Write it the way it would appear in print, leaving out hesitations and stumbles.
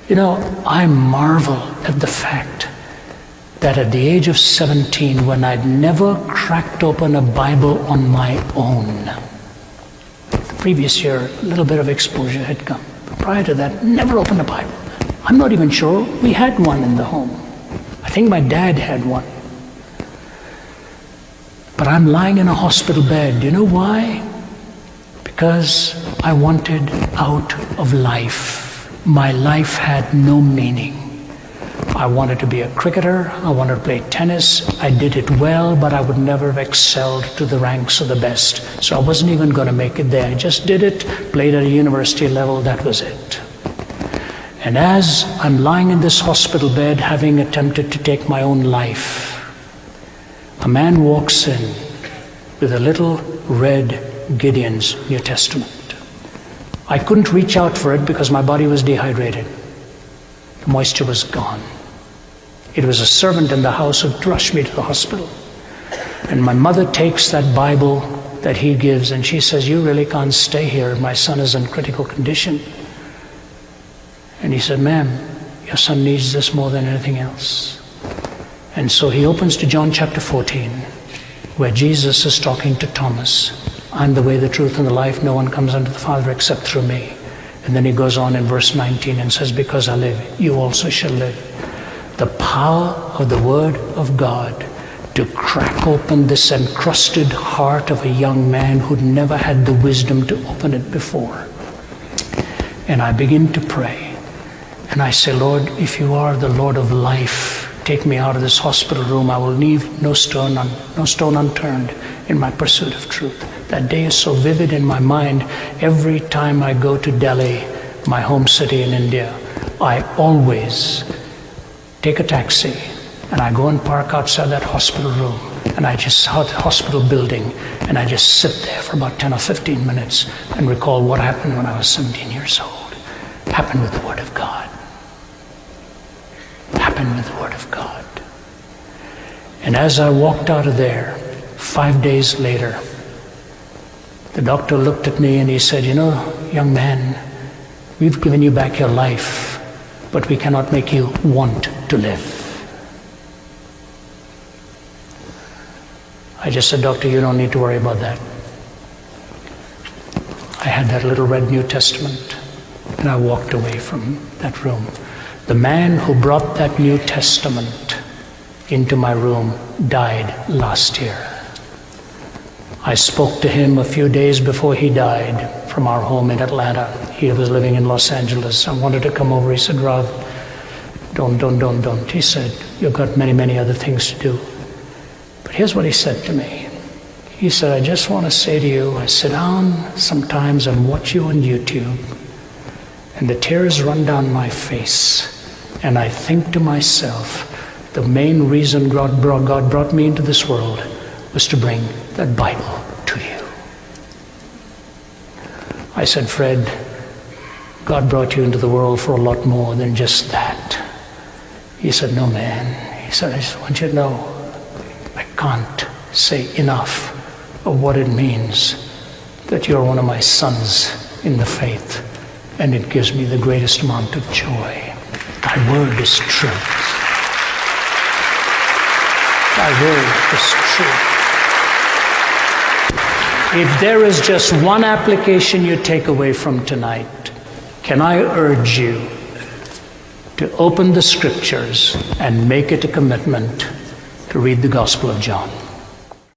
I marvel at the fact that at the age of 17, when I'd never cracked open a Bible on my own, the previous year, a little bit of exposure had come. Prior to that, never opened a Bible. I'm not even sure we had one in the home. I think my dad had one. But I'm lying in a hospital bed. Do you know why? Because I wanted out of life. My life had no meaning. I wanted to be a cricketer. I wanted to play tennis. I did it well, but I would never have excelled to the ranks of the best. So I wasn't even going to make it there. I just did it, played at a university level, that was it. And as I'm lying in this hospital bed, having attempted to take my own life, a man walks in with a little red Gideon's New Testament. I couldn't reach out for it because my body was dehydrated. The moisture was gone. It was a servant in the house who rushed me to the hospital. And my mother takes that Bible that he gives and she says, "You really can't stay here. My son is in critical condition." And he said, "Ma'am, your son needs this more than anything else." And so he opens to John chapter 14, where Jesus is talking to Thomas. "I'm the way, the truth, and the life. No one comes unto the Father except through me." And then he goes on in verse 19 and says, "Because I live, you also shall live." The power of the Word of God to crack open this encrusted heart of a young man who'd never had the wisdom to open it before. And I begin to pray. And I say, "Lord, if you are the Lord of life, take me out of this hospital room. I will leave no stone unturned in my pursuit of truth." That day is so vivid in my mind. Every time I go to Delhi, my home city in India, I always take a taxi and I go and park outside that hospital room, and I just saw the hospital building, and I just sit there for about 10 or 15 minutes and recall what happened when I was 17 years old. Happened with the Word of God. Happened with the Word of God. And as I walked out of there, 5 days later, the doctor looked at me and he said, "Young man, we've given you back your life, but we cannot make you want to live." I just said, "Doctor, you don't need to worry about that." I had that little red New Testament, and I walked away from that room. The man who brought that New Testament into my room died last year. I spoke to him a few days before he died from our home in Atlanta. He was living in Los Angeles. I wanted to come over. He said, "Rav, don't. He said, "You've got many, many other things to do." But here's what he said to me. He said, "I just want to say to you, I sit down sometimes and watch you on YouTube, and the tears run down my face, and I think to myself, the main reason God brought me into this world was to bring that Bible to you." I said, "Fred, God brought you into the world for a lot more than just that." He said, "No, man." He said, "I just want you to know, I can't say enough of what it means that you're one of my sons in the faith, and it gives me the greatest amount of joy. Thy word is truth. Thy word is truth." If there is just one application you take away from tonight, can I urge you to open the Scriptures and make it a commitment to read the Gospel of John?